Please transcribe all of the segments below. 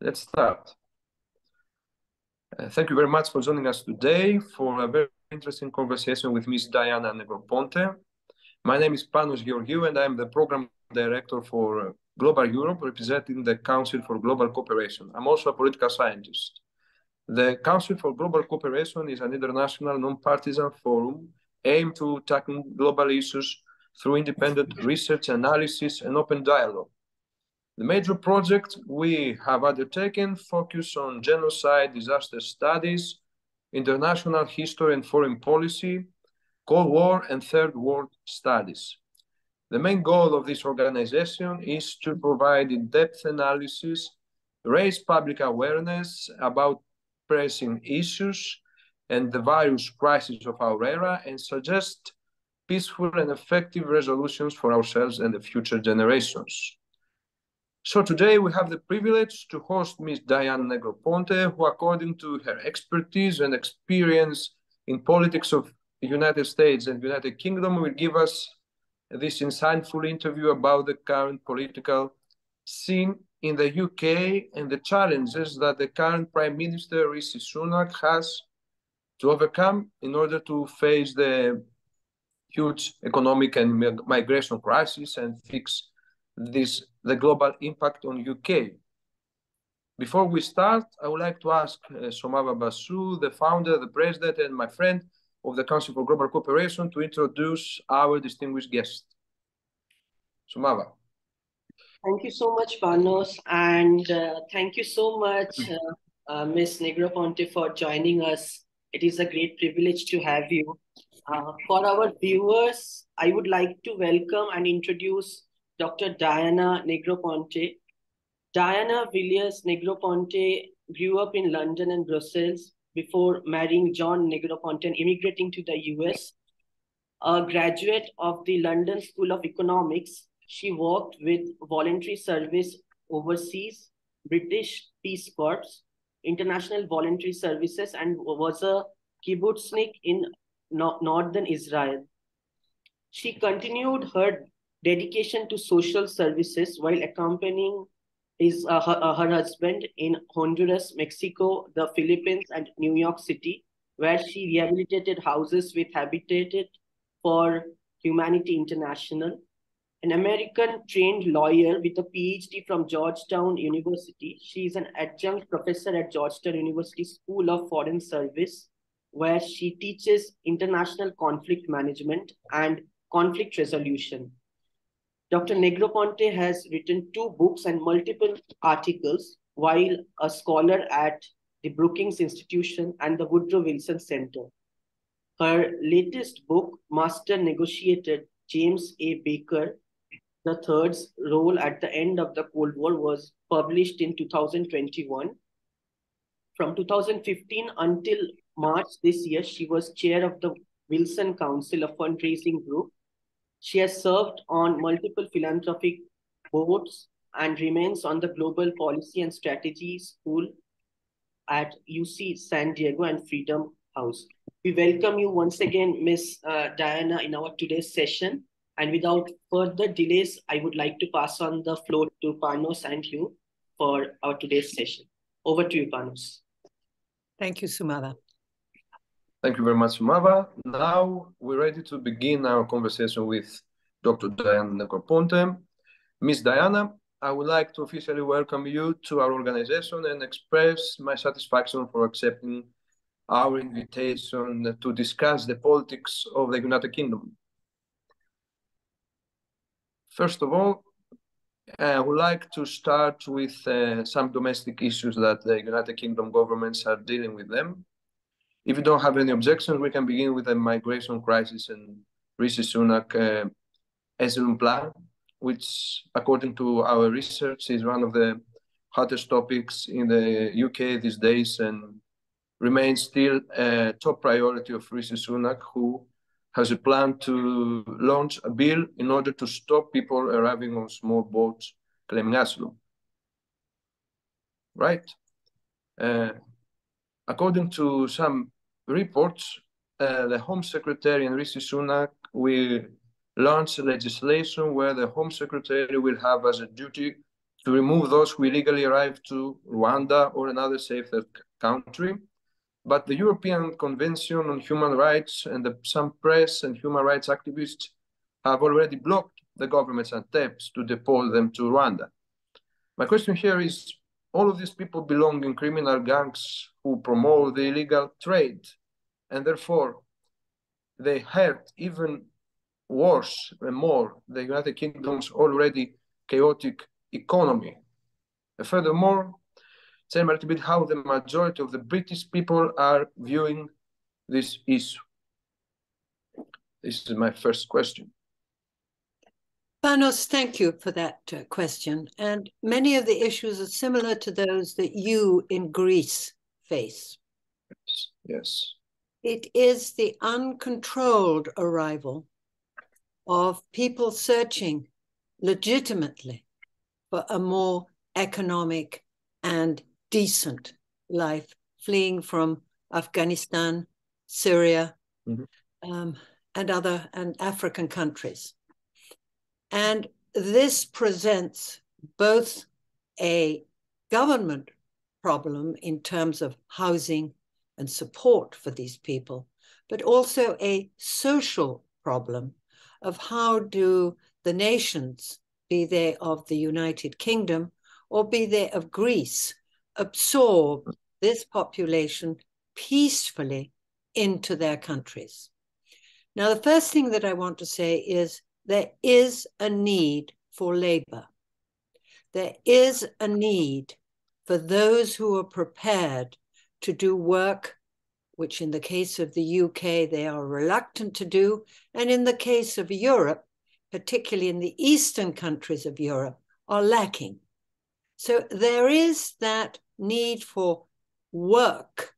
Let's start. Thank you very much for joining us today for a very interesting conversation with Ms. Diana Negroponte. My name is Panos Georgiou, and I'm the Program Director for Global Europe, representing the Council for Global Cooperation. I'm also a political scientist. The Council for Global Cooperation is an international non-partisan forum aimed to tackle global issues through independent research, analysis, and open dialogue. The major projects we have undertaken focus on genocide, disaster studies, international history and foreign policy, Cold War and Third World studies. The main goal of this organization is to provide in-depth analysis, raise public awareness about pressing issues and the various crises of our era, and suggest peaceful and effective resolutions for ourselves and the future generations. So today we have the privilege to host Ms. Diana Negroponte, who according to her expertise and experience in politics of the United States and United Kingdom will give us this insightful interview about the current political scene in the UK and the challenges that the current Prime Minister Rishi Sunak has to overcome in order to face the huge economic and migration crisis and fix the global impact on UK. Before we start, I would like to ask Somava Basu, the founder, the president, and my friend of the Council for Global Cooperation, to introduce our distinguished guest. Somava. Thank you so much, Panos, and thank you so much, Ms. Negroponte, for joining us. It is a great privilege to have you. For our viewers, I would like to welcome and introduce Dr. Diana Negroponte. Diana Villiers Negroponte grew up in London and Brussels before marrying John Negroponte and immigrating to the US. A graduate of the London School of Economics, she worked with voluntary service overseas, British Peace Corps, International Voluntary Services, and was a kibbutznik in northern Israel. She continued her dedication to social services while accompanying her husband in Honduras, Mexico, the Philippines, and New York City, where she rehabilitated houses with Habitat for Humanity International. An American trained lawyer with a PhD from Georgetown University, she is an adjunct professor at Georgetown University School of Foreign Service, where she teaches international conflict management and conflict resolution. Dr. Negroponte has written 2 books and multiple articles while a scholar at the Brookings Institution and the Woodrow Wilson Center. Her latest book, Master Negotiator James A. Baker III's Role at the End of the Cold War, was published in 2021. From 2015 until March this year, she was chair of the Wilson Council, a fundraising group. She has served on multiple philanthropic boards and remains on the Global Policy and Strategy School at UC San Diego and Freedom House. We welcome you once again, Ms. Diana, in our today's session. And without further delays, I would like to pass on the floor to Panos and you for our today's session. Over to you, Panos. Thank you, Sumava. Thank you very much, Sumava. Now we're ready to begin our conversation with Dr. Diana Negroponte. Ms. Diana, I would like to officially welcome you to our organization and express my satisfaction for accepting our invitation to discuss the politics of the United Kingdom. First of all, I would like to start with some domestic issues that the United Kingdom governments are dealing with them. If you don't have any objections, we can begin with the migration crisis and Rishi Sunak asylum plan, which, according to our research, is one of the hottest topics in the UK these days and remains still a top priority of Rishi Sunak, who has a plan to launch a bill in order to stop people arriving on small boats claiming asylum. Right? According to some reports, the Home Secretary and Rishi Sunak will launch legislation where the Home Secretary will have as a duty to remove those who illegally arrive to Rwanda or another safe country. But the European Convention on Human Rights and some press and human rights activists have already blocked the government's attempts to deport them to Rwanda. My question here is, all of these people belong in criminal gangs who promote the illegal trade, and therefore they hurt even worse and more the United Kingdom's already chaotic economy. And furthermore, tell me a little bit how the majority of the British people are viewing this issue. This is my first question. Panos, thank you for that question. And many of the issues are similar to those that you in Greece face. Yes. It is the uncontrolled arrival of people searching legitimately for a more economic and decent life, fleeing from Afghanistan, Syria, and African countries. And this presents both a government problem in terms of housing and support for these people, but also a social problem of how do the nations, be they of the United Kingdom or be they of Greece, absorb this population peacefully into their countries. Now, the first thing that I want to say is there is a need for labor. There is a need for those who are prepared to do work, which in the case of the UK, they are reluctant to do. And in the case of Europe, particularly in the eastern countries of Europe, are lacking. So there is that need for work.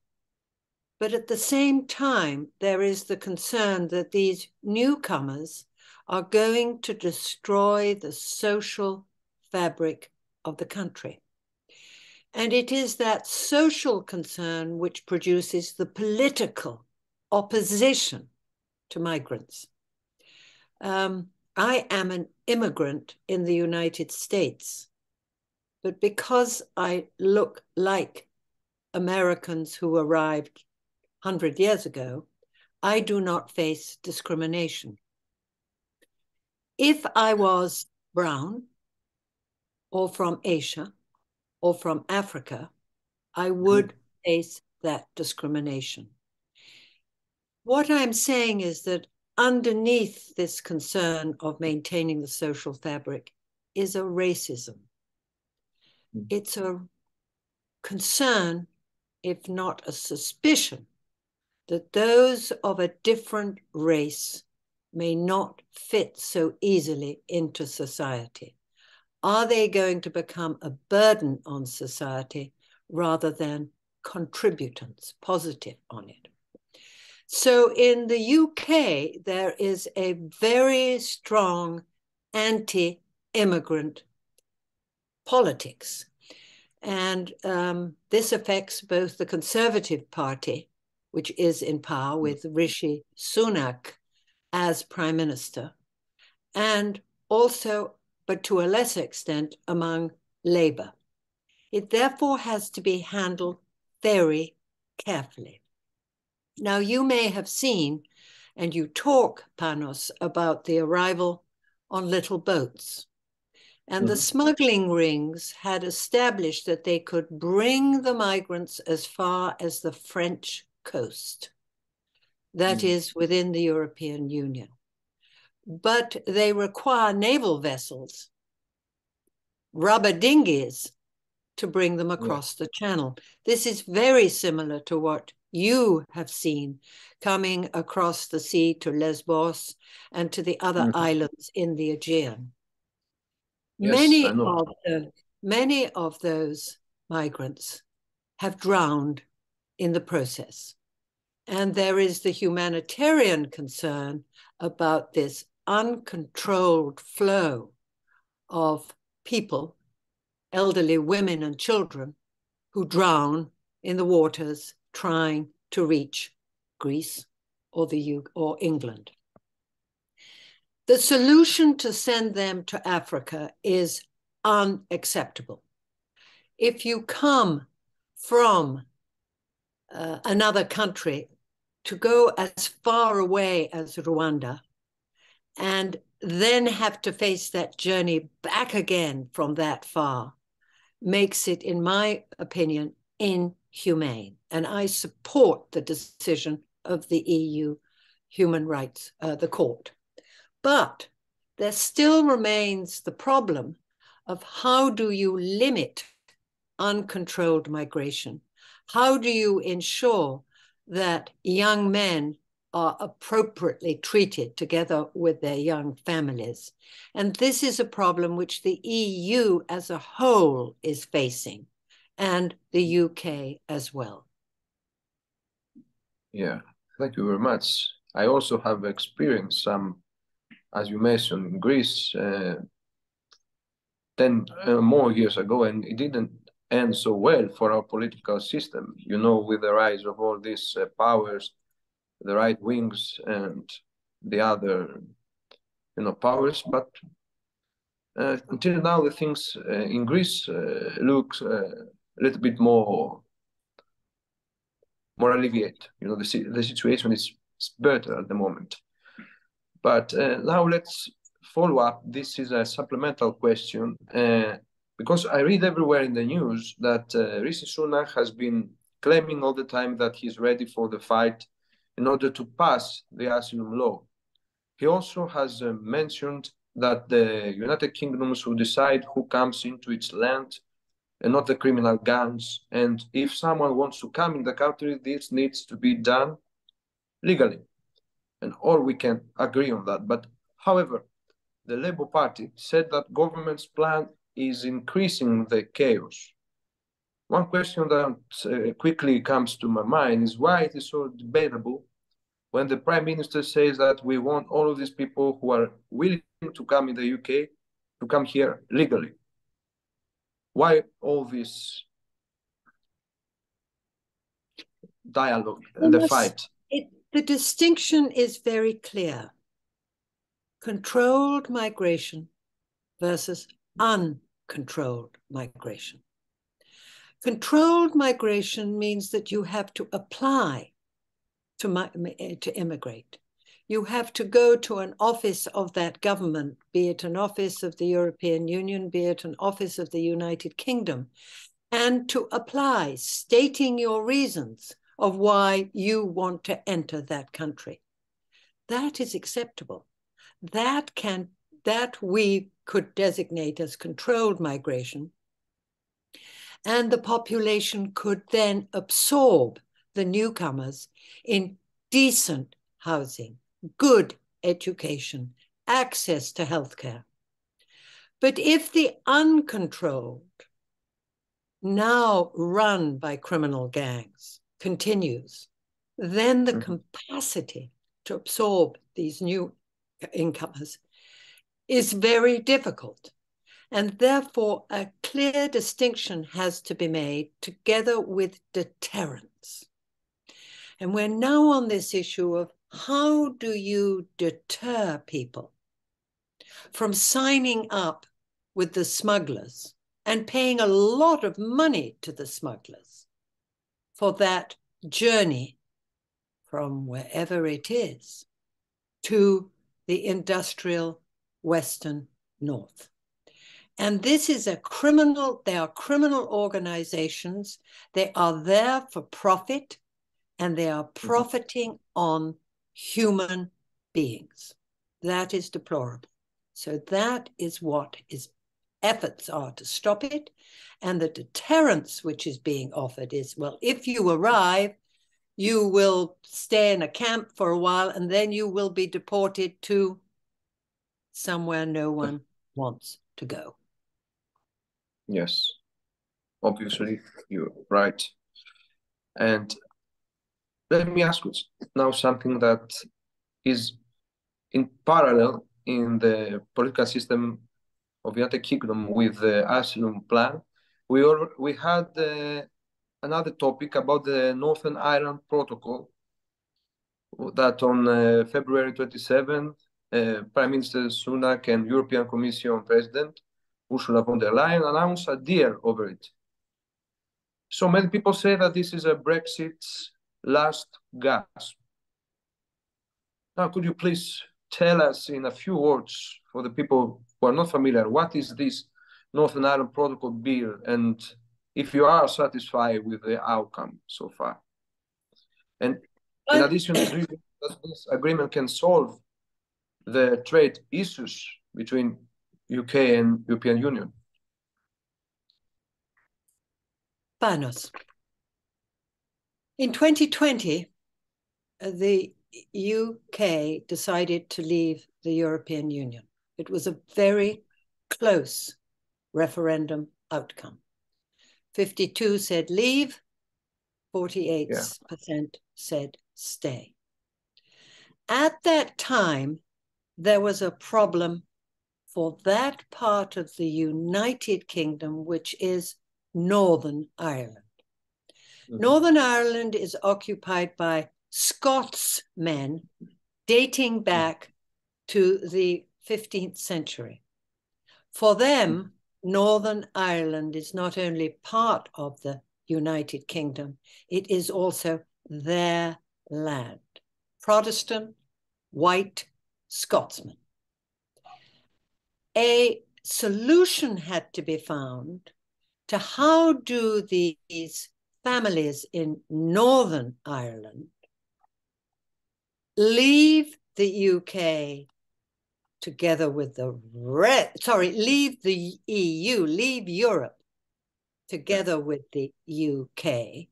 But at the same time, there is the concern that these newcomers are going to destroy the social fabric of the country. And it is that social concern which produces the political opposition to migrants. I am an immigrant in the United States, but because I look like Americans who arrived 100 years ago, I do not face discrimination. If I was brown or from Asia or from Africa, I would face that discrimination. What I'm saying is that underneath this concern of maintaining the social fabric is a racism. It's a concern, if not a suspicion, that those of a different race may not fit so easily into society. Are they going to become a burden on society rather than contributors, positive on it? So in the UK, there is a very strong anti-immigrant politics. And this affects both the Conservative Party, which is in power with Rishi Sunak as Prime Minister, and also, but to a lesser extent, among Labour. It therefore has to be handled very carefully. Now, you may have seen, and you talk, Panos, about the arrival on little boats. And the smuggling rings had established that they could bring the migrants as far as the French coast. That is within the European Union. But they require naval vessels, rubber dinghies, to bring them across the channel. This is very similar to what you have seen coming across the sea to Lesbos and to the other islands in the Aegean. Yes, Many of those migrants have drowned in the process. And there is the humanitarian concern about this uncontrolled flow of people, elderly women and children, who drown in the waters trying to reach Greece or England. The solution to send them to Africa is unacceptable. If you come from another country, to go as far away as Rwanda and then have to face that journey back again from that far makes it, in my opinion, inhumane. And I support the decision of the EU Human Rights, the court. But there still remains the problem of how do you limit uncontrolled migration? How do you ensure that young men are appropriately treated together with their young families? And this is a problem which the EU as a whole is facing, and the UK as well. Yeah, thank you very much. I also have experienced some, as you mentioned, in Greece 10 more years ago, and it didn't end so well for our political system, you know, with the rise of all these powers, the right wings and the other, you know, powers. But until now, the things in Greece look a little bit more alleviated. You know, the situation is better at the moment. But now let's follow up. This is a supplemental question because I read everywhere in the news that Rishi Sunak has been claiming all the time that he's ready for the fight in order to pass the asylum law. He also has mentioned that the United Kingdom should decide who comes into its land and not the criminal gangs. And if someone wants to come in the country, this needs to be done legally. And all we can agree on that. But however, the Labour Party said that government's plan is increasing the chaos. One question that quickly comes to my mind is why it is so debatable when the Prime Minister says that we want all of these people who are willing to come in the UK to come here legally. Why all this dialogue and the fight? The distinction is very clear. Controlled migration versus uncontrolled migration. Controlled migration means that you have to apply to immigrate. You have to go to an office of that government, be it an office of the European Union, be it an office of the United Kingdom, and to apply, stating your reasons of why you want to enter that country. That is acceptable. That we could designate as controlled migration, and the population could then absorb the newcomers in decent housing, good education, access to healthcare. But if the uncontrolled, now run by criminal gangs, continues, then the capacity to absorb these new incomers is very difficult. And therefore, a clear distinction has to be made together with deterrence. And we're now on this issue of how do you deter people from signing up with the smugglers and paying a lot of money to the smugglers for that journey from wherever it is to the industrial Western North. And this is they are criminal organizations. They are there for profit, and they are profiting on human beings. That is deplorable. So that is what efforts are to stop it. And the deterrence which is being offered is, well, if you arrive, you will stay in a camp for a while, and then you will be deported to somewhere no one wants to go. Yes, obviously, you're right. And let me ask you now something that is in parallel in the political system of the United Kingdom with the asylum plan. We had another topic about the Northern Ireland Protocol that on February 27th, Prime Minister Sunak and European Commission President Ursula von der Leyen announced a deal over it. So many people say that this is a Brexit's last gasp. Now, could you please tell us in a few words, for the people who are not familiar, what is this Northern Ireland Protocol bill, and if you are satisfied with the outcome so far? And in addition, do you think that this agreement can solve the trade issues between UK and European Union? Panos. In 2020, the UK decided to leave the European Union. It was a very close referendum outcome. 52 said leave, 48% said stay. At that time, there was a problem for that part of the United Kingdom, which is Northern Ireland. Mm-hmm. Northern Ireland is occupied by Scotsmen dating back to the 15th century. For them, Northern Ireland is not only part of the United Kingdom, it is also their land. Protestant, white Scotsmen. A solution had to be found to how do these families in Northern Ireland leave the UK together with the leave the EU, leave Europe together with the UK,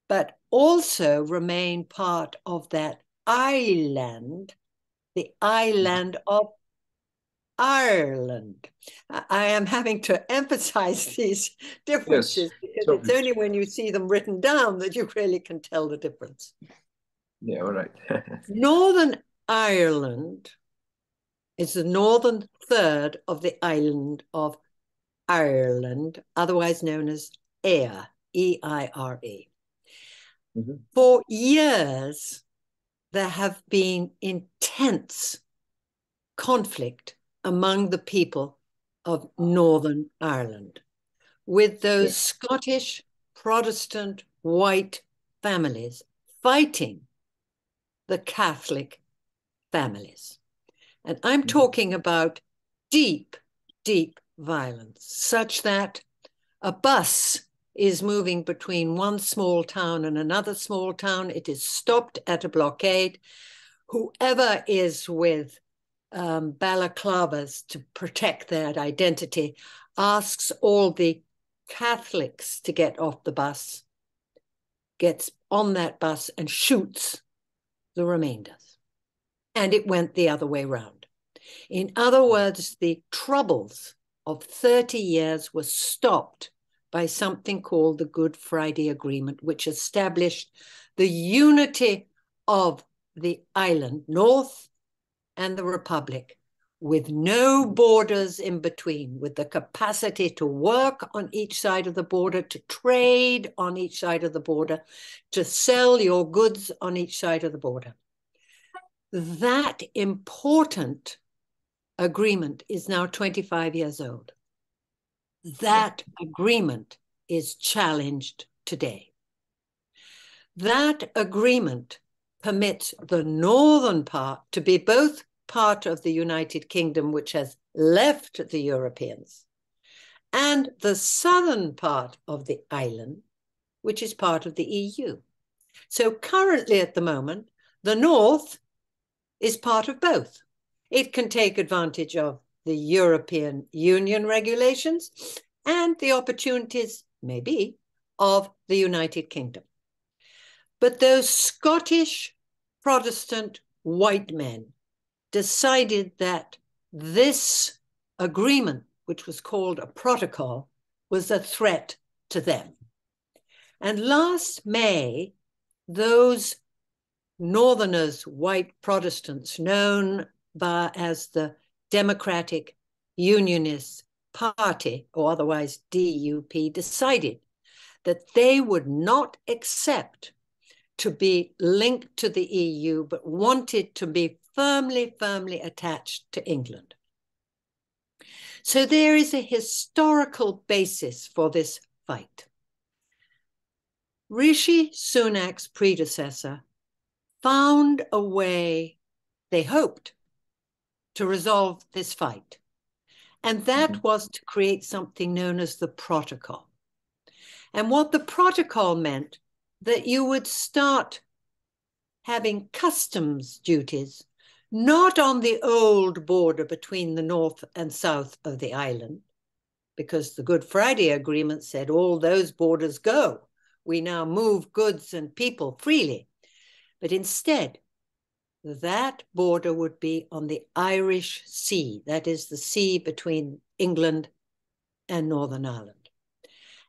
but also remain part of that island, the island of Ireland. I am having to emphasize these differences because it's only when you see them written down that you really can tell the difference. Yeah, all right. Northern Ireland is the northern third of the island of Ireland, otherwise known as Éire, E-I-R-E. Mm-hmm. For years, there have been intense conflict among the people of Northern Ireland, with those Scottish, Protestant, white families fighting the Catholic families. And I'm talking about deep, deep violence, such that a bus is moving between one small town and another small town. It is stopped at a blockade. Whoever is with balaclavas to protect their identity asks all the Catholics to get off the bus, gets on that bus and shoots the remainders. And it went the other way round. In other words, the troubles of 30 years were stopped by something called the Good Friday Agreement, which established the unity of the island, North and the Republic, with no borders in between, with the capacity to work on each side of the border, to trade on each side of the border, to sell your goods on each side of the border. That important agreement is now 25 years old. That agreement is challenged today. That agreement permits the northern part to be both part of the United Kingdom, which has left the Europeans, and the southern part of the island, which is part of the EU. So currently at the moment, the north is part of both. It can take advantage of the European Union regulations and the opportunities, maybe, of the United Kingdom. But those Scottish Protestant white men decided that this agreement, which was called a protocol, was a threat to them. And last May, those Northerners, white Protestants, known as the Democratic Unionist Party, or otherwise DUP, decided that they would not accept to be linked to the EU, but wanted to be firmly, firmly attached to England. So there is a historical basis for this fight. Rishi Sunak's predecessor found a way, they hoped, to resolve this fight. And that was to create something known as the protocol. And what the protocol meant, that you would start having customs duties, not on the old border between the north and south of the island, because the Good Friday Agreement said all those borders go. We now move goods and people freely. But instead, that border would be on the Irish Sea, that is the sea between England and Northern Ireland.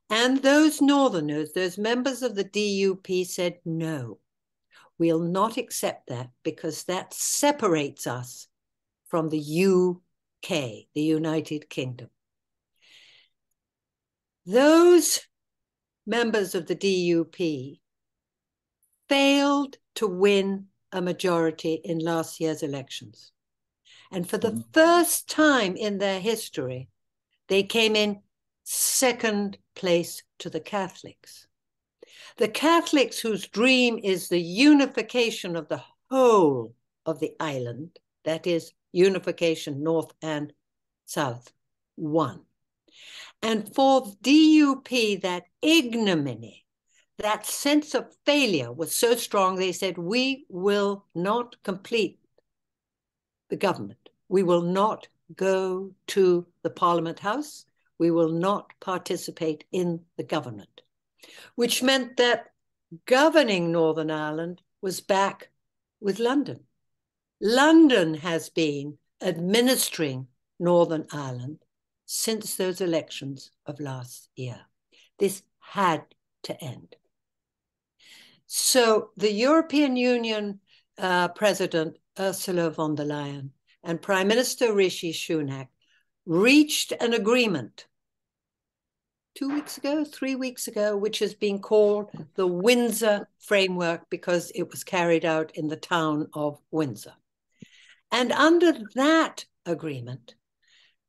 And those northerners, those members of the DUP said, no, we'll not accept that because that separates us from the UK, the United Kingdom. Those members of the DUP failed to win a majority in last year's elections. And for the first time in their history, they came in second place to the Catholics. The Catholics, whose dream is the unification of the whole of the island, that is unification north and south, won. And for DUP, that ignominy, that sense of failure was so strong, they said, we will not complete the government. We will not go to the Parliament House. We will not participate in the government, which meant that governing Northern Ireland was back with London. London has been administering Northern Ireland since those elections of last year. This had to end. So the European Union President Ursula von der Leyen and Prime Minister Rishi Sunak reached an agreement 2 weeks ago, 3 weeks ago, which has been called the Windsor Framework because it was carried out in the town of Windsor. And under that agreement,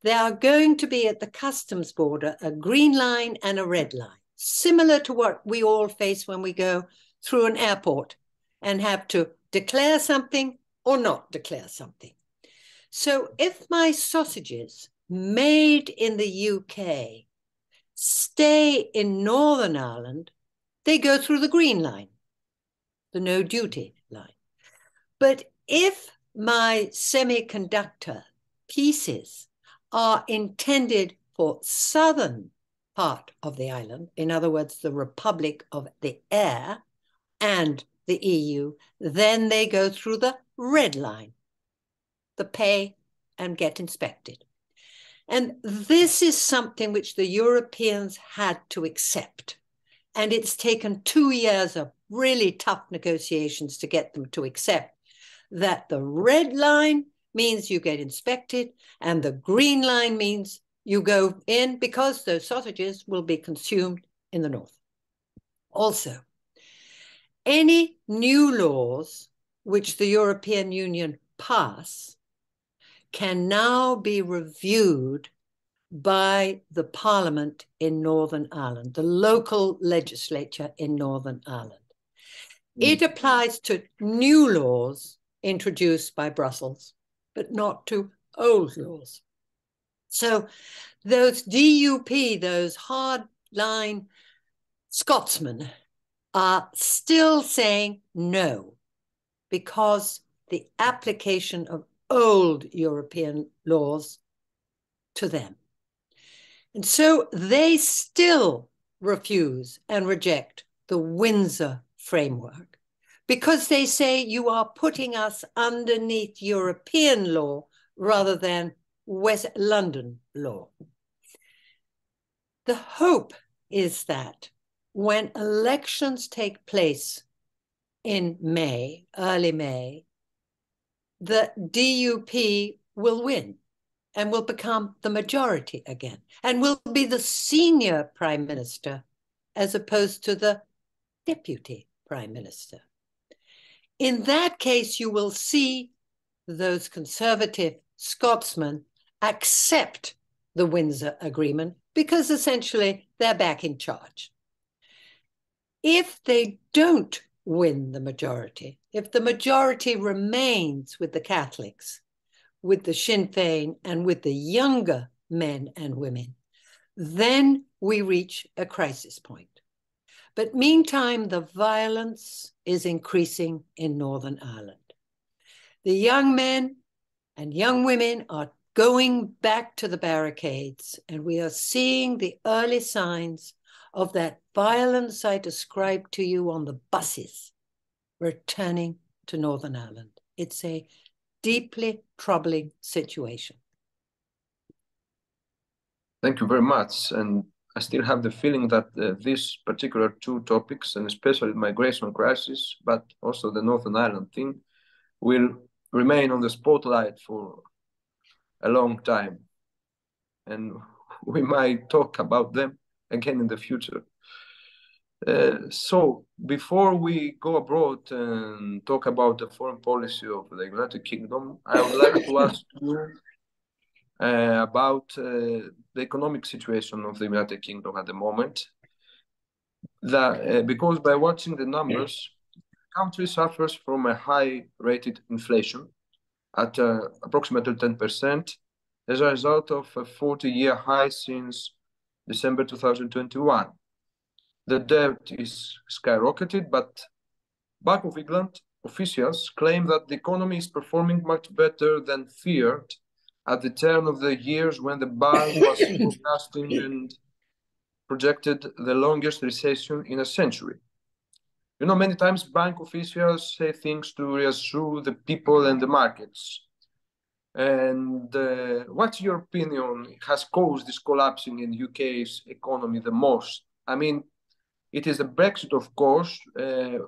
there are going to be at the customs border a green line and a red line, similar to what we all face when we go through an airport and have to declare something or not declare something. So if my sausages made in the UK stay in Northern Ireland, they go through the green line, the no duty line. But if my semiconductor pieces are intended for southern part of the island, in other words, the Republic of the Air and the EU, then they go through the red line, the pay and get inspected. And this is something which the Europeans had to accept. And it's taken 2 years of really tough negotiations to get them to accept that the red line means you get inspected and the green line means you go in because those sausages will be consumed in the north. Also, any new laws which the European Union pass can now be reviewed by the Parliament in Northern Ireland, the local legislature in Northern Ireland. It applies to new laws introduced by Brussels, but not to old laws. So those DUP, those hardline Scotsmen, are still saying no, because the application of old European laws to them. And so they still refuse and reject the Windsor Framework because they say you are putting us underneath European law rather than West London law. The hope is that when elections take place in May, early May, the DUP will win and will become the majority again and will be the senior prime minister as opposed to the deputy prime minister. In that case, you will see those conservative Scotsmen accept the Windsor Agreement because essentially they're back in charge. If they don't win the majority, if the majority remains with the Catholics, with the Sinn Féin, and with the younger men and women, then we reach a crisis point. But meantime, the violence is increasing in Northern Ireland. The young men and young women are going back to the barricades, and we are seeing the early signs of that violence I described to you on the buses returning to Northern Ireland. It's a deeply troubling situation. Thank you very much. And I still have the feeling that these particular two topics, and especially the migration crisis, but also the Northern Ireland thing, will remain on the spotlight for a long time. And we might talk about them again in the future. So before we go abroad and talk about the foreign policy of the United Kingdom, I would like to ask you about the economic situation of the United Kingdom at the moment. Because by watching the numbers, the country suffers from a high-rated inflation at approximately 10% as a result of a 40-year high since December 2021. The debt is skyrocketed, but Bank of England officials claim that the economy is performing much better than feared at the turn of the years when the bank was forecasting and projected the longest recession in a century. You know, many times bank officials say things to reassure the people and the markets. And what's your opinion has caused this collapsing in UK's economy the most? I mean, it is the Brexit, of course,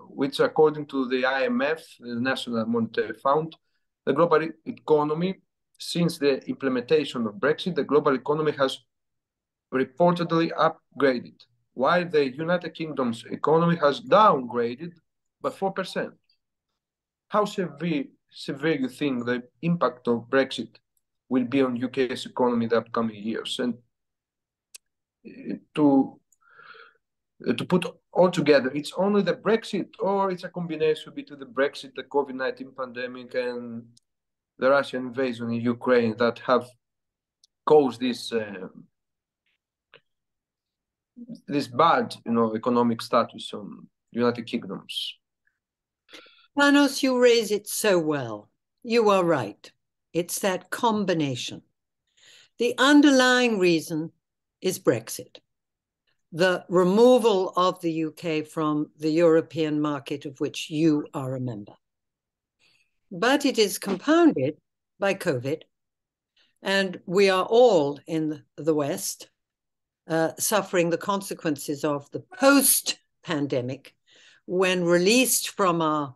which according to the IMF, the National Monetary Fund, the global economy, since the implementation of Brexit, the global economy has reportedly upgraded, while the United Kingdom's economy has downgraded by 4%. How severe you think the impact of Brexit will be on UK's economy in the upcoming years? And to put all together, it's only the Brexit, or it's a combination between the Brexit, the COVID-19 pandemic, and the Russian invasion in Ukraine that have caused this bad, economic status on United Kingdoms? Panos, you raise it so well. You are right. It's that combination. The underlying reason is Brexit, the removal of the UK from the European market of which you are a member. But it is compounded by COVID, and we are all in the West suffering the consequences of the post-pandemic when released from our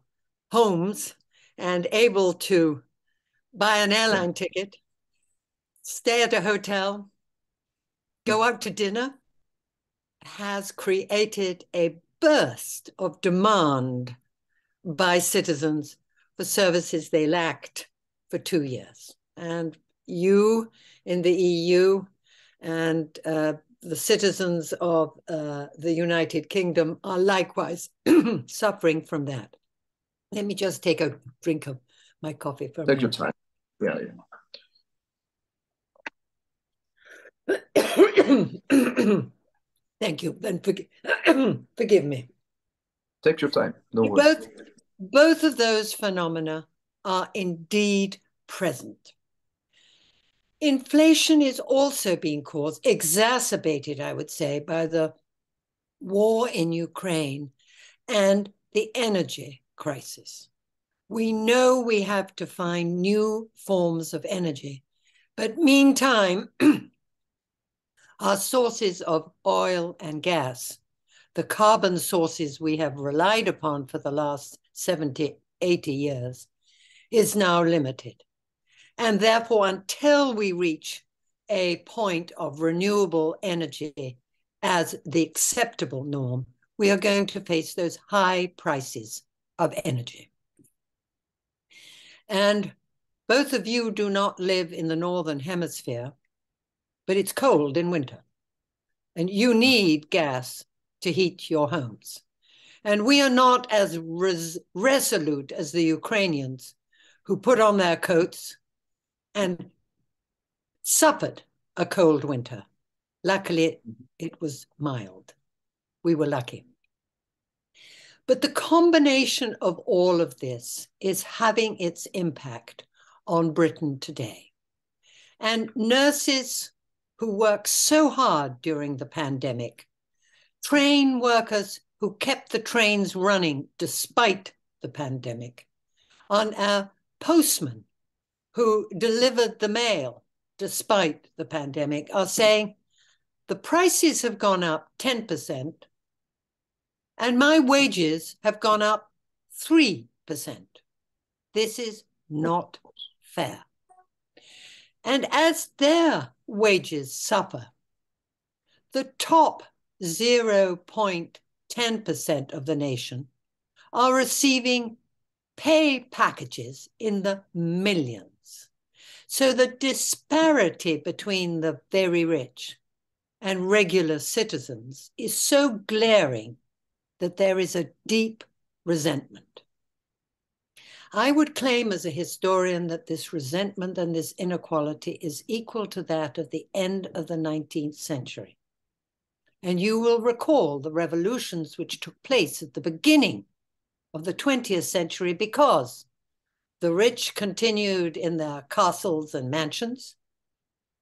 homes and able to buy an airline ticket, stay at a hotel, go out to dinner, has created a burst of demand by citizens for services they lacked for 2 years. And you in the EU and the citizens of the United Kingdom are likewise suffering from that. Let me just take a drink of my coffee for a minute. Take your time. Yeah. Thank you, and forgive me. Take your time. No worries. Both of those phenomena are indeed present. Inflation is also being caused, exacerbated, I would say, by the war in Ukraine and the energy crisis. We know we have to find new forms of energy, but meantime, our sources of oil and gas, the carbon sources we have relied upon for the last 70, 80 years, is now limited. And therefore, until we reach a point of renewable energy as the acceptable norm, we are going to face those high prices of energy. And both of you do not live in the Northern Hemisphere, but it's cold in winter. And you need gas to heat your homes. And we are not as resolute as the Ukrainians who put on their coats and suffered a cold winter. Luckily, it was mild. We were lucky. But the combination of all of this is having its impact on Britain today. And nurses who worked so hard during the pandemic, train workers who kept the trains running despite the pandemic, on our postmen who delivered the mail despite the pandemic, are saying the prices have gone up 10% and my wages have gone up 3%. This is not fair. And as their wages suffer, the top 0.10% of the nation are receiving pay packages in the millions. So the disparity between the very rich and regular citizens is so glaring that there is a deep resentment. I would claim as a historian that this resentment and this inequality is equal to that of the end of the 19th century. And you will recall the revolutions which took place at the beginning of the 20th century because the rich continued in their castles and mansions,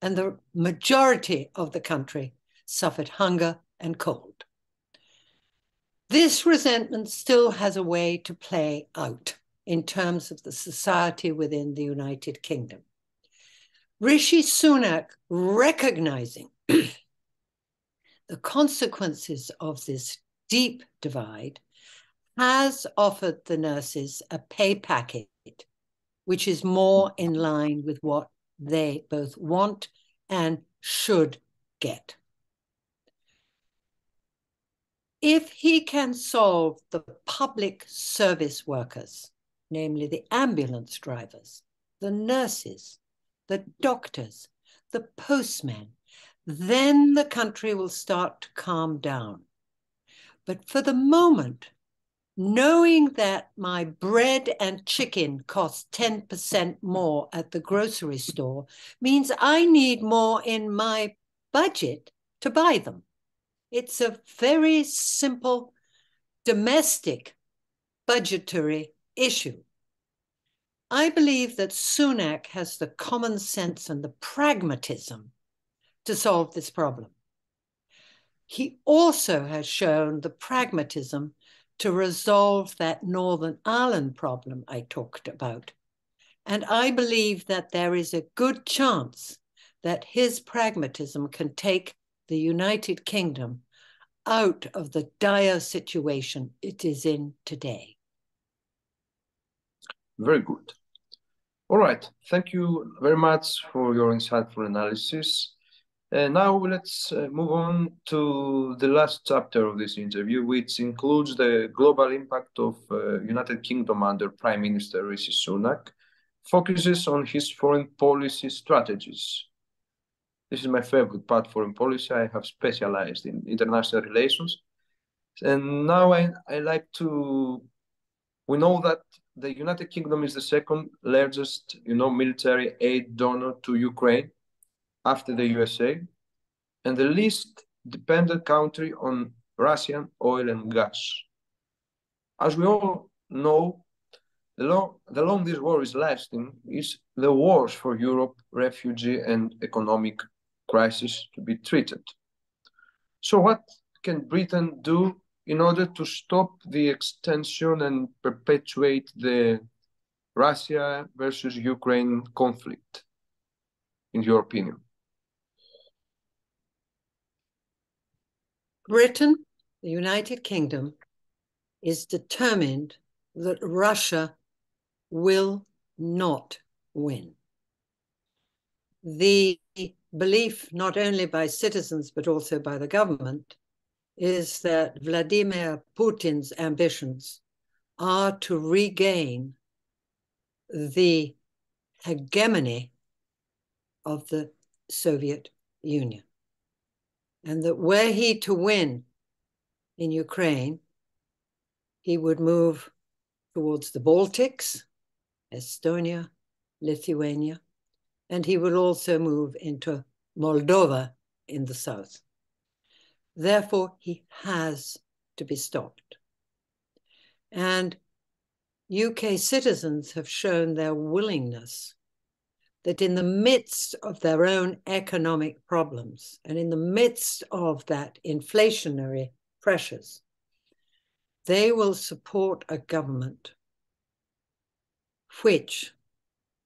and the majority of the country suffered hunger and cold. This resentment still has a way to play out in terms of the society within the United Kingdom. Rishi Sunak, recognizing the consequences of this deep divide, has offered the nurses a pay packet which is more in line with what they both want and should get. If he can solve the public service workers, namely the ambulance drivers, the nurses, the doctors, the postmen, then the country will start to calm down. But for the moment, knowing that my bread and chicken cost 10% more at the grocery store means I need more in my budget to buy them. It's a very simple domestic budgetary issue. I believe that Sunak has the common sense and the pragmatism to solve this problem. He also has shown the pragmatism to resolve that Northern Ireland problem I talked about. And I believe that there is a good chance that his pragmatism can take the United Kingdom out of the dire situation it is in today. Very good. All right. Thank you very much for your insightful analysis. Now let's move on to the last chapter of this interview, which includes the global impact of United Kingdom under Prime Minister Rishi Sunak, focuses on his foreign policy strategies. This is my favorite part, foreign policy. I have specialized in international relations. And now I like to, we know that the United Kingdom is the second largest, military aid donor to Ukraine after the USA, and the least dependent country on Russian oil and gas. As we all know, the long this war is lasting is the worst for Europe, refugee and economic crisis to be treated. So what can Britain do in order to stop the extension and perpetuate the Russia versus Ukraine conflict, in your opinion? Britain, the United Kingdom, is determined that Russia will not win. The belief, not only by citizens, but also by the government, is that Vladimir Putin's ambitions are to regain the hegemony of the Soviet Union. And that were he to win in Ukraine, he would move towards the Baltics, Estonia, Lithuania, and he will also move into Moldova in the south. Therefore, he has to be stopped. And UK citizens have shown their willingness that in the midst of their own economic problems and in the midst of that inflationary pressures, they will support a government which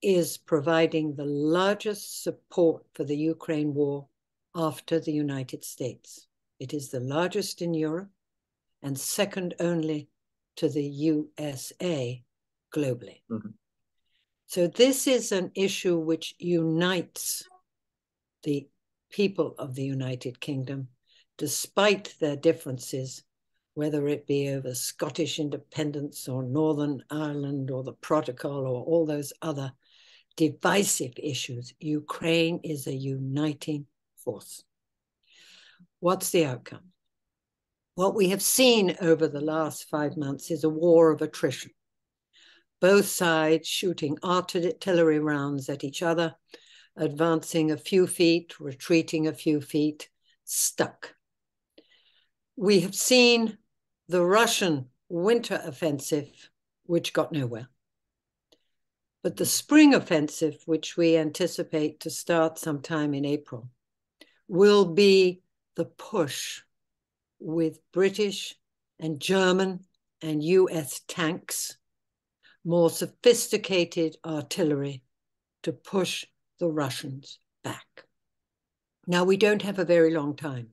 is providing the largest support for the Ukraine war after the United States. It is the largest in Europe and second only to the USA globally. Mm-hmm. So this is an issue which unites the people of the United Kingdom, despite their differences, whether it be over Scottish independence or Northern Ireland or the protocol or all those other divisive issues. Ukraine is a uniting force. What's the outcome? What we have seen over the last 5 months is a war of attrition. Both sides shooting artillery rounds at each other, advancing a few feet, retreating a few feet, stuck. We have seen the Russian winter offensive, which got nowhere. But the spring offensive, which we anticipate to start sometime in April, will be the push with British and German and US tanks, more sophisticated artillery to push the Russians back. Now, we don't have a very long time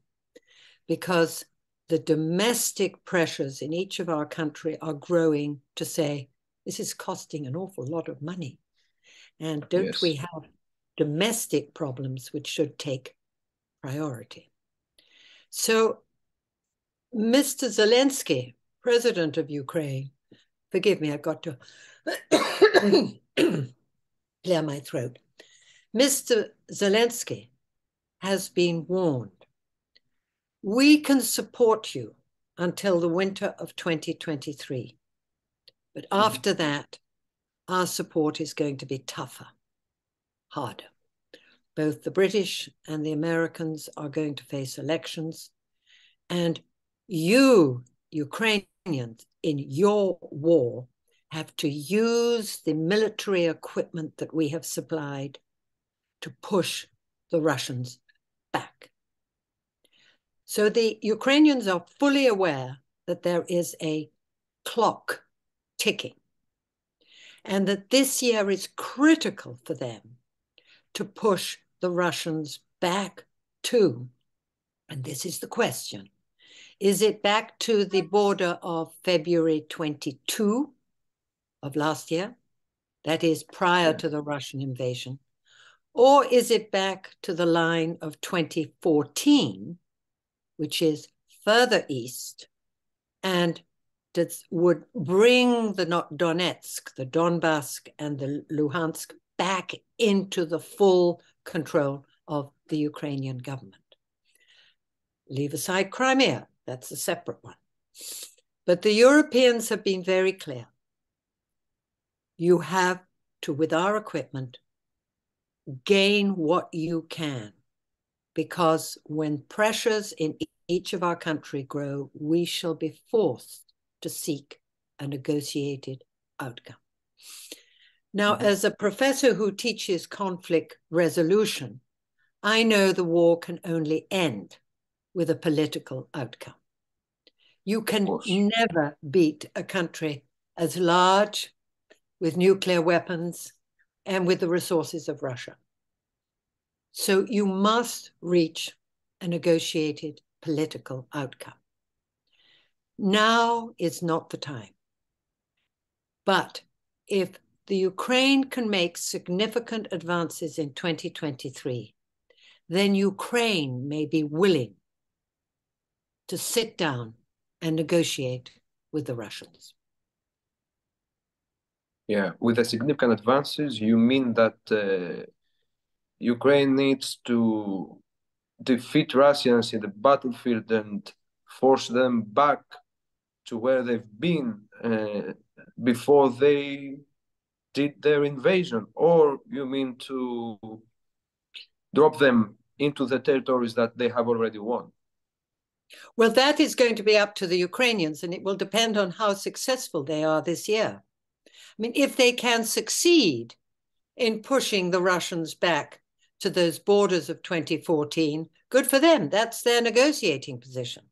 because the domestic pressures in each of our country are growing to say, this is costing an awful lot of money. And don't we have domestic problems which should take priority? So, Mr. Zelensky, president of Ukraine, forgive me, I've got to clear my throat. Mr. Zelensky has been warned. We can support you until the winter of 2023. But after that, our support is going to be tougher, harder. Both the British and the Americans are going to face elections. And you, Ukrainians, in your war, have to use the military equipment that we have supplied to push the Russians back. So the Ukrainians are fully aware that there is a clock ticking and that this year is critical for them to push the Russians back to, and this is the question, is it back to the border of February 22 of last year? That is prior to the Russian invasion. Or is it back to the line of 2014, which is further east, and that would bring the Donetsk, the Donbass, and the Luhansk back into the full control of the Ukrainian government? Leave aside Crimea, that's a separate one. But the Europeans have been very clear. You have to, with our equipment, gain what you can, because when pressures in each of our country grow, we shall be forced to seek a negotiated outcome. Now, as a professor who teaches conflict resolution, I know the war can only end with a political outcome. You can never beat a country as large with nuclear weapons and with the resources of Russia. So you must reach a negotiated political outcome. Now is not the time. But if the Ukraine can make significant advances in 2023, then Ukraine may be willing to sit down and negotiate with the Russians. Yeah, with the significant advances, you mean that Ukraine needs to defeat Russians in the battlefield and force them back to where they've been before they did their invasion? Or you mean to drop them into the territories that they have already won? Well, that is going to be up to the Ukrainians, and it will depend on how successful they are this year. I mean, if they can succeed in pushing the Russians back to those borders of 2014, good for them. That's their negotiating position.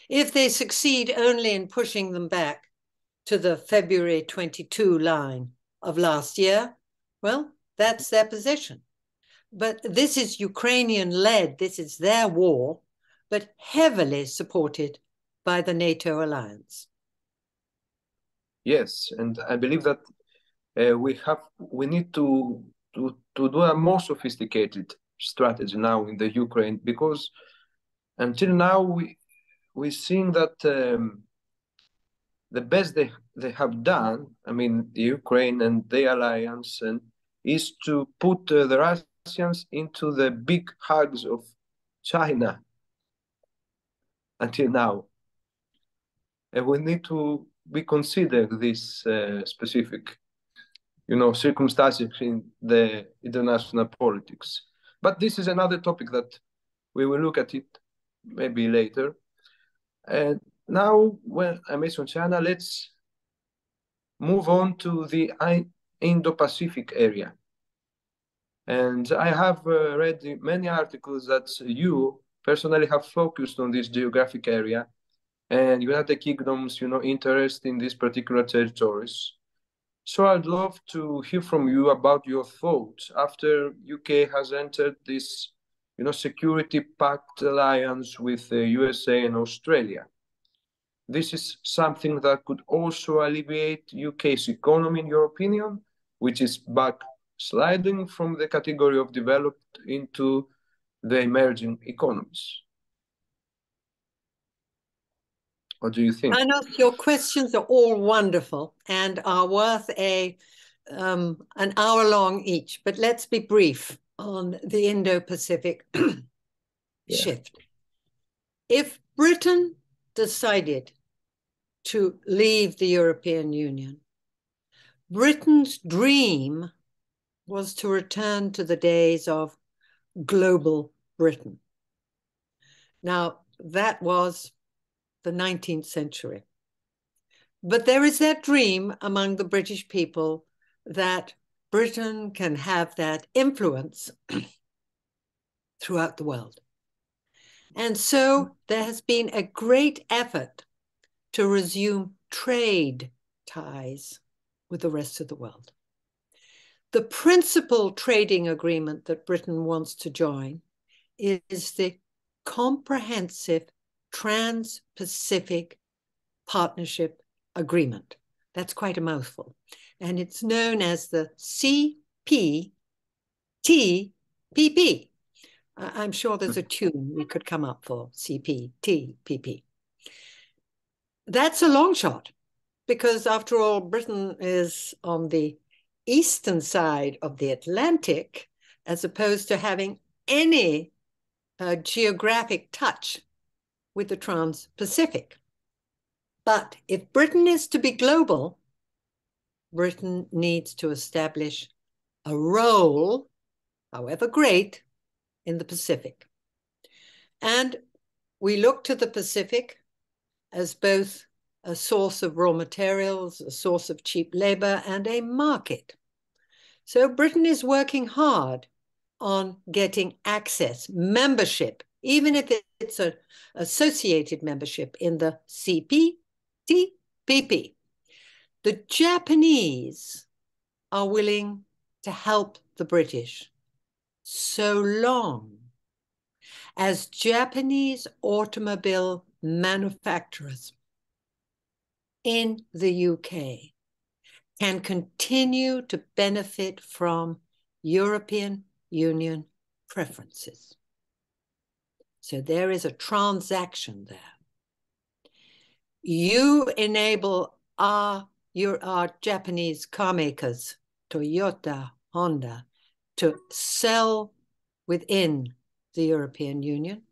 If they succeed only in pushing them back to the February 22 line of last year, well, that's their position. But this is Ukrainian-led, this is their war, but heavily supported by the NATO alliance. Yes, and I believe that we need to do a more sophisticated strategy now in the Ukraine, because until now we've seen that the best they have done, I mean, the Ukraine and the alliance, and is to put the Russians into the big hugs of China until now. And we need to be considered this specific, circumstances in the international politics. But this is another topic that we will look at it maybe later. And now, when I mentioned China, let's move on to the Indo-Pacific area. And I have read many articles that you personally have focused on this geographic area and United Kingdom's, interest in these particular territories. So I'd love to hear from you about your thoughts after UK has entered this, security pact alliance with the USA and Australia. This is something that could also alleviate UK's economy, in your opinion, which is backsliding from the category of developed into the emerging economies. What do you think? I know your questions are all wonderful and are worth an hour long each, but let's be brief on the Indo-Pacific shift. If Britain decided to leave the European Union, Britain's dream was to return to the days of global Britain. Now, that was the 19th century. But there is that dream among the British people that Britain can have that influence throughout the world. And so there has been a great effort to resume trade ties with the rest of the world. The principal trading agreement that Britain wants to join is the Comprehensive Trans-Pacific Partnership Agreement. That's quite a mouthful. And it's known as the CPTPP. I'm sure there's a tune we could come up for, CPTPP. That's a long shot, because after all, Britain is on the eastern side of the Atlantic, as opposed to having any geographic touch with the Trans-Pacific. But if Britain is to be global, Britain needs to establish a role, however great, in the Pacific. And we look to the Pacific as both a source of raw materials, a source of cheap labor, and a market. So Britain is working hard on getting access, membership, even if it's an associated membership in the CPTPP. The Japanese are willing to help the British so long as Japanese automobile manufacturers in the UK can continue to benefit from European Union preferences. So there is a transaction there. You enable our Japanese car makers, Toyota, Honda, to sell within the European Union,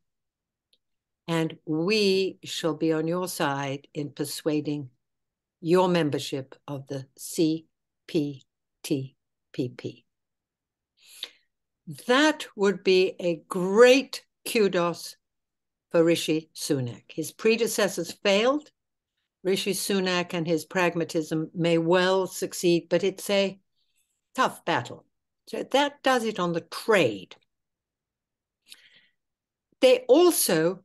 and we shall be on your side in persuading your membership of the CPTPP. That would be a great kudos for Rishi Sunak. His predecessors failed. Rishi Sunak and his pragmatism may well succeed, but it's a tough battle. So that does it on the trade. They also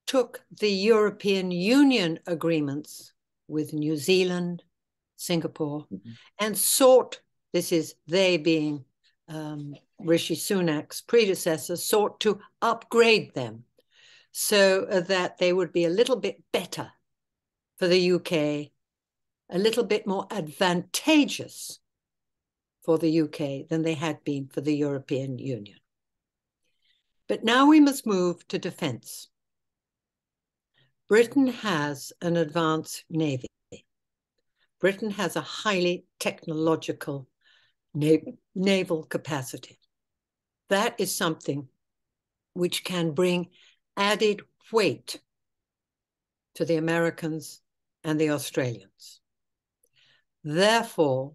took the European Union agreements with New Zealand, Singapore, and sought, this is they being Rishi Sunak's predecessors, sought to upgrade them so that they would be a little bit better for the UK, a little bit more advantageous for the UK than they had been for the European Union. But now we must move to defense. Britain has an advanced navy. Britain has a highly technological naval capacity. That is something which can bring added weight to the Americans and the Australians. Therefore,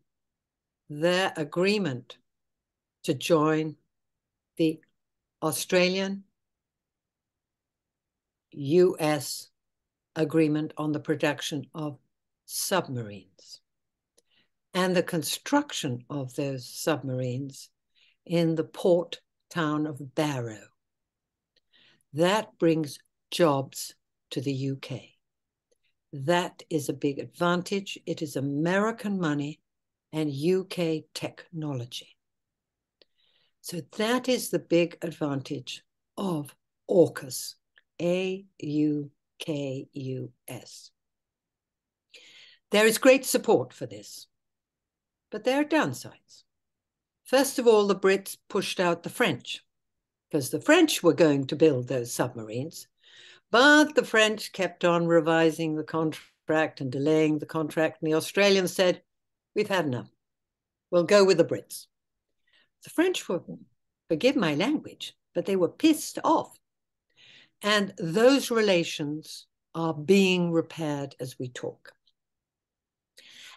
their agreement to join the Australian US agreement on the production of submarines and the construction of those submarines in the port town of Barrow. That brings jobs to the UK. That is a big advantage. It is American money and UK technology. So that is the big advantage of AUKUS, AUKUS. There is great support for this, but there are downsides. First of all, the Brits pushed out the French because the French were going to build those submarines, but the French kept on revising the contract and delaying the contract, and the Australians said, we've had enough. We'll go with the Brits. The French were, forgive my language, but they were pissed off. And those relations are being repaired as we talk.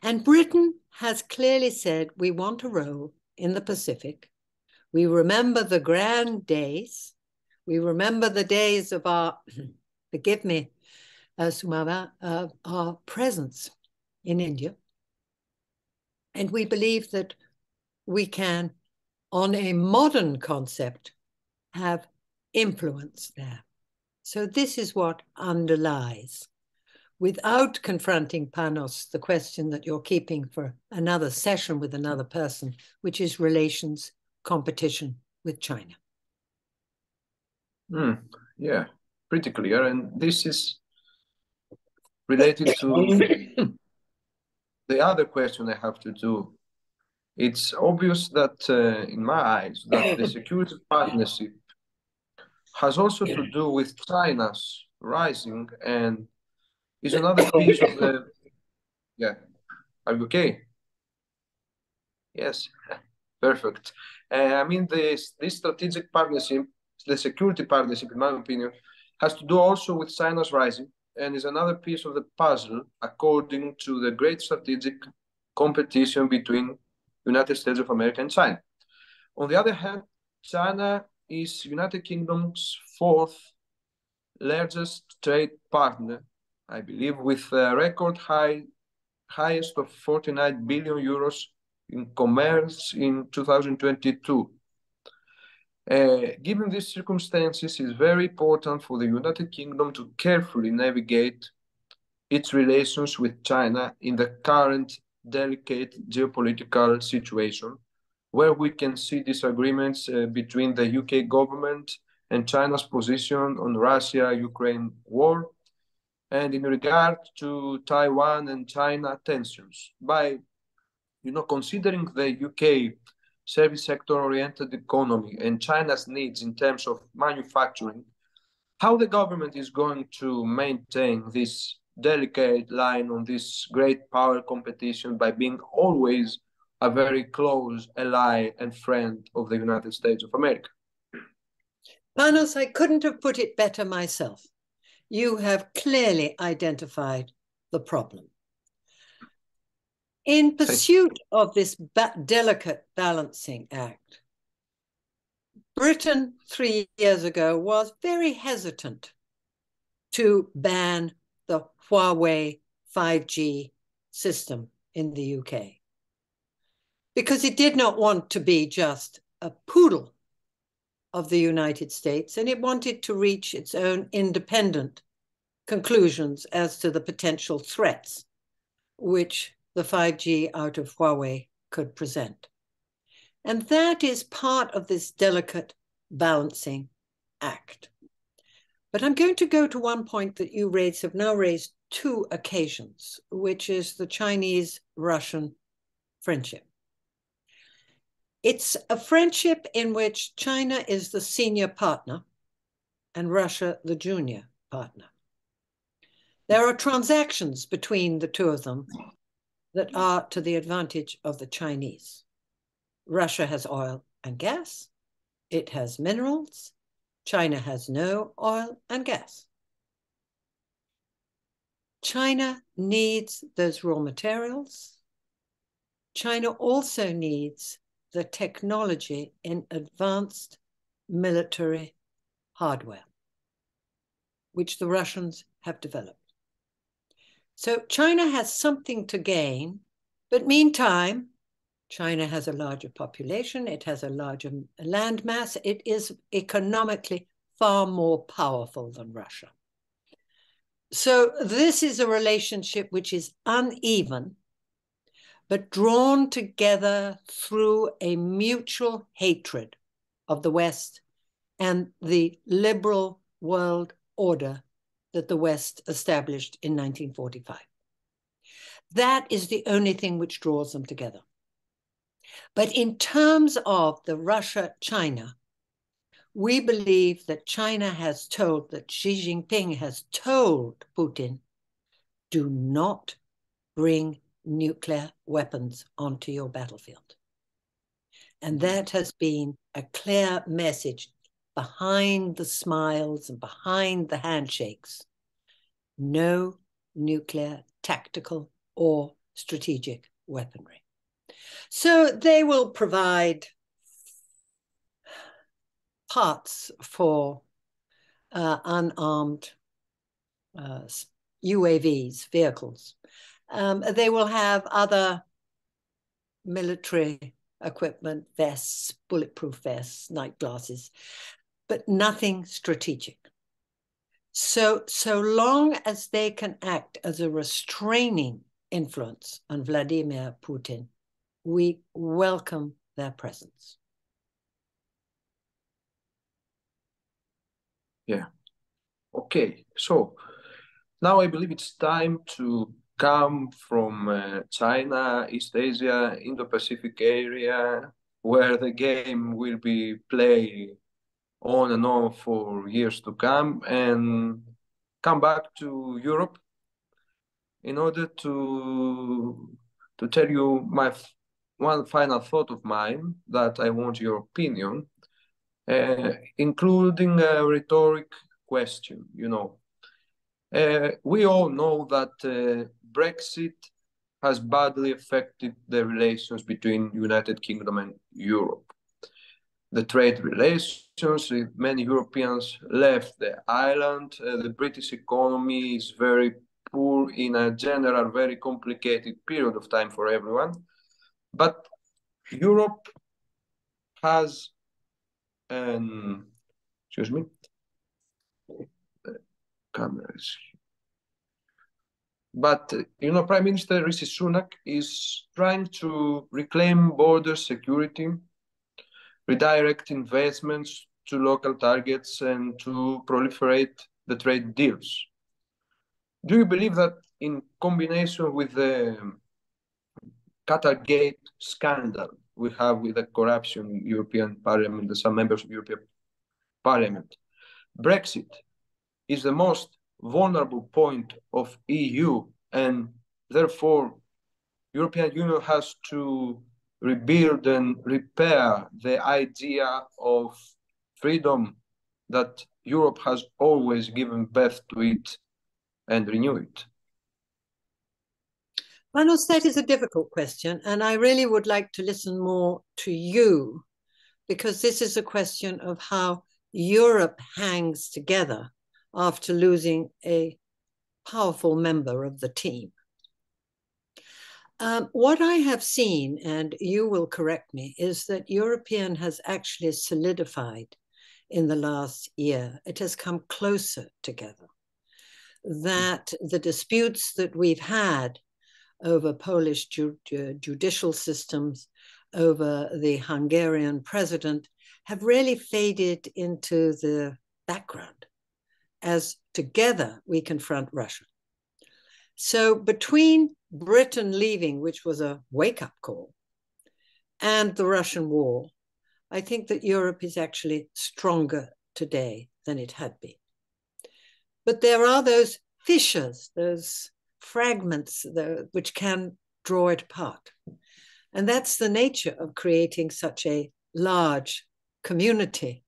And Britain has clearly said we want a role in the Pacific. We remember the grand days. We remember the days of our, forgive me, Sumama, our presence in India. And we believe that we can, on a modern concept, have influence there. So this is what underlies, without confronting Panos, the question that you're keeping for another session with another person, which is relations, competition with China. Yeah, pretty clear. And this is related to the other question I have to do. It's obvious that, in my eyes, that the security partnership has also to do with China's rising and is another piece of the, yeah, are you okay? Yes, perfect. I mean, this strategic partnership, the security partnership, in my opinion, has to do also with China's rising and is another piece of the puzzle according to the great strategic competition between United States of America and China. On the other hand, China is United Kingdom's fourth largest trade partner, I believe, with a record highest of 49 billion euros in commerce in 2022. Given these circumstances, it's very important for the United Kingdom to carefully navigate its relations with China in the current delicate geopolitical situation, where we can see disagreements between the UK government and China's position on Russia-Ukraine war, and in regard to Taiwan and China tensions. By considering the UK service sector-oriented economy and China's needs in terms of manufacturing, how the government is going to maintain this delicate line on this great power competition by being always a very close ally and friend of the United States of America. Panos, I couldn't have put it better myself. You have clearly identified the problem. In pursuit of this delicate balancing act, Britain 3 years ago was very hesitant to ban the Huawei 5G system in the UK because it did not want to be just a poodle of the United States, and it wanted to reach its own independent conclusions as to the potential threats which the 5G out of Huawei could present. And that is part of this delicate balancing act. But I'm going to go to one point that you have now raised 2 occasions, which is the Chinese-Russian friendship. It's a friendship in which China is the senior partner and Russia the junior partner. There are transactions between the 2 of them that are to the advantage of the Chinese. Russia has oil and gas. It has minerals. China has no oil and gas. China needs those raw materials. China also needs the technology in advanced military hardware, which the Russians have developed. So China has something to gain, but meantime, China has a larger population, it has a larger land mass, it is economically far more powerful than Russia. So this is a relationship which is uneven, but drawn together through a mutual hatred of the West and the liberal world order that the West established in 1945. That is the only thing which draws them together. But in terms of the Russia-China, we believe that China has told, that Xi Jinping has told Putin, do not bring nuclear weapons onto your battlefield. And that has been a clear message behind the smiles and behind the handshakes. No nuclear tactical or strategic weaponry. So they will provide parts for unarmed UAVs, vehicles. They will have other military equipment, vests, bulletproof vests, night glasses, but nothing strategic. So long as they can act as a restraining influence on Vladimir Putin, we welcome their presence. Yeah. Okay. So now I believe it's time to come from China, East Asia, Indo-Pacific area, where the game will be played on and on for years to come, and come back to Europe in order to tell you one final thought of mine that I want your opinion, including a rhetoric question. We all know that Brexit has badly affected the relations between United Kingdom and Europe. The trade relations, many Europeans left the island. The British economy is very poor in a general, very complicated period of time for everyone. But Europe has, excuse me, cameras. But, Prime Minister Rishi Sunak is trying to reclaim border security, redirect investments to local targets, and to proliferate the trade deals. Do you believe that in combination with the Qatargate scandal we have with the corruption in European Parliament and some members of European Parliament, Brexit is the most vulnerable point of EU, and therefore European Union has to rebuild and repair the idea of freedom that Europe has always given birth to it and renew it? Manos, that is a difficult question, and I really would like to listen more to you, because this is a question of how Europe hangs together after losing a powerful member of the team. What I have seen, and you will correct me, is that European has actually solidified in the last year. It has come closer together. That the disputes that we've had over Polish judicial systems, over the Hungarian president, have really faded into the background as together we confront Russia. So between Britain leaving, which was a wake-up call, and the Russian war, I think that Europe is actually stronger today than it had been. But there are those fissures, those fragments which can draw it apart. And that's the nature of creating such a large community,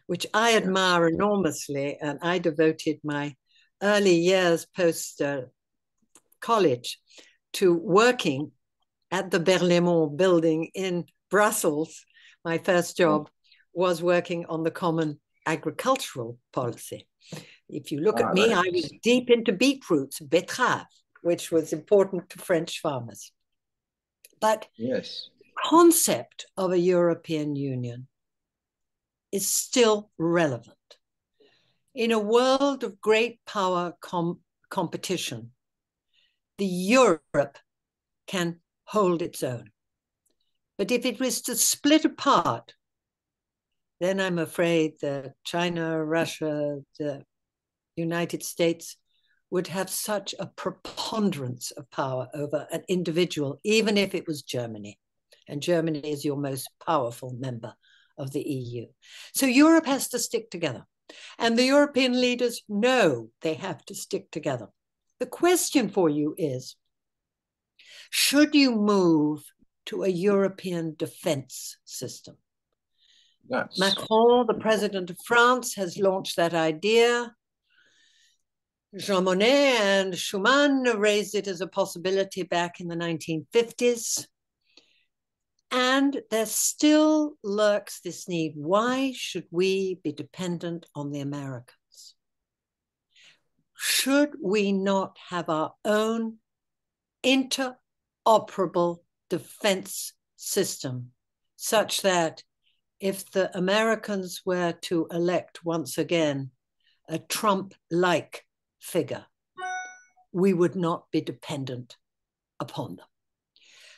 which I admire enormously. And I devoted my early years post college to working at the Berlaymont building in Brussels. My first job was working on the common agricultural policy. If you look at me, I was deep into beetroots, betterave, which was important to French farmers. But yes, the concept of a European Union is still relevant. In a world of great power competition, the Europe can hold its own. But if it was to split apart, then I'm afraid that China, Russia, the United States would have such a preponderance of power over an individual, even if it was Germany. And Germany is your most powerful member of the EU. So Europe has to stick together. And the European leaders know they have to stick together. The question for you is, should you move to a European defense system? Yes. Macron, the president of France, has launched that idea. Jean Monnet and Schuman raised it as a possibility back in the 1950s. And there still lurks this need. Why should we be dependent on the Americans? Should we not have our own interoperable defense system, such that if the Americans were to elect once again a Trump-like figure, we would not be dependent upon them?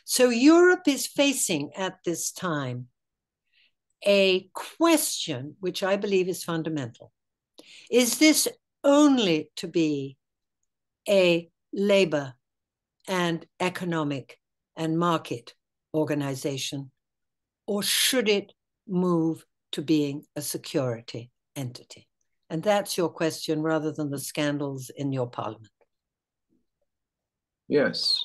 So Europe is facing at this time a question which I believe is fundamental. Is this only to be a labor and economic and market organization, or should it move to being a security entity? And that's your question rather than the scandals in your parliament. Yes,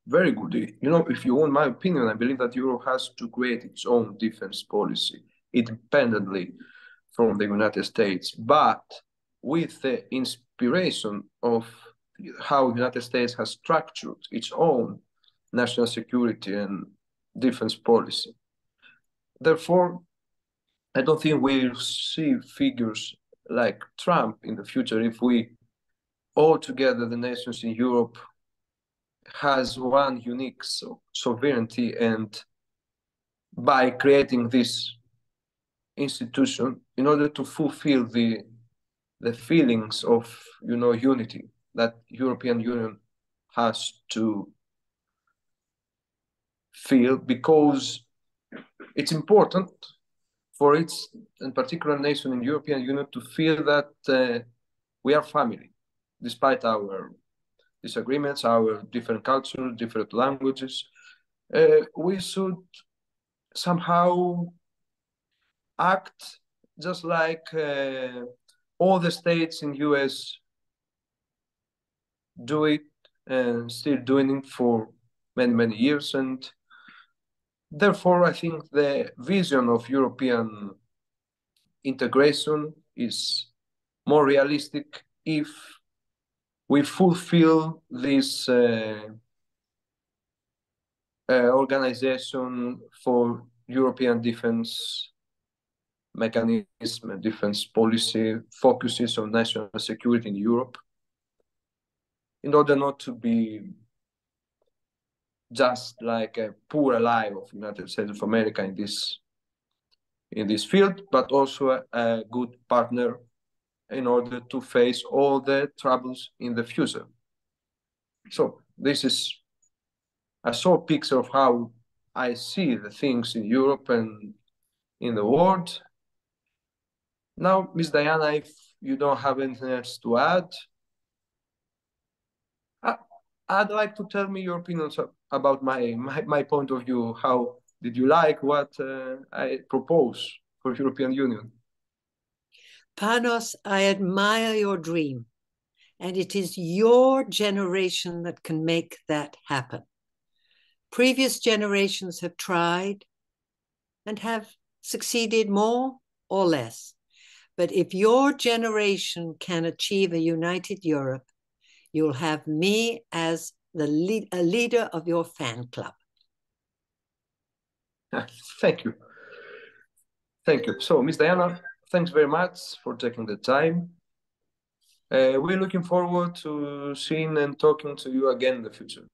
very good. You know, if you want my opinion, I believe that Europe has to create its own defense policy independently from the United States, but with the inspiration of how the United States has structured its own national security and defense policy. Therefore, I don't think we'll see figures like Trump in the future if we all together, the nations in Europe, has one unique sovereignty, and by creating this institution in order to fulfill the feelings of unity that European Union has to feel, because it's important for its in particular nation in European Union to feel that we are family, despite our disagreements, our different cultures, different languages. We should somehow act just like all the states in US do it and still doing it for many, many years. And therefore, I think the vision of European integration is more realistic if we fulfill this organization for European defense mechanism and defense policy focuses on national security in Europe, in order not to be just like a poor ally of United States of America in this field, but also a good partner in order to face all the troubles in the future. So this is a short picture of how I see the things in Europe and in the world. Now, Ms. Diana, if you don't have anything else to add, I'd like to tell me your opinions about my point of view. How did you like what I propose for European Union? Panos, I admire your dream, and it is your generation that can make that happen. Previous generations have tried and have succeeded more or less. But if your generation can achieve a united Europe, you'll have me as a leader of your fan club. Thank you. Thank you. So, Ms. Diana, thanks very much for taking the time. We're looking forward to seeing and talking to you again in the future.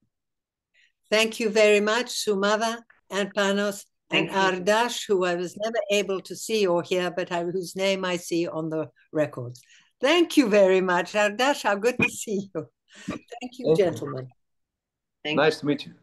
Thank you very much, Sumada and Panos and Ardash, who I was never able to see or hear, but whose name I see on the records. Thank you very much, Ardash. How good to see you. Thank you, gentlemen. Nice to meet you.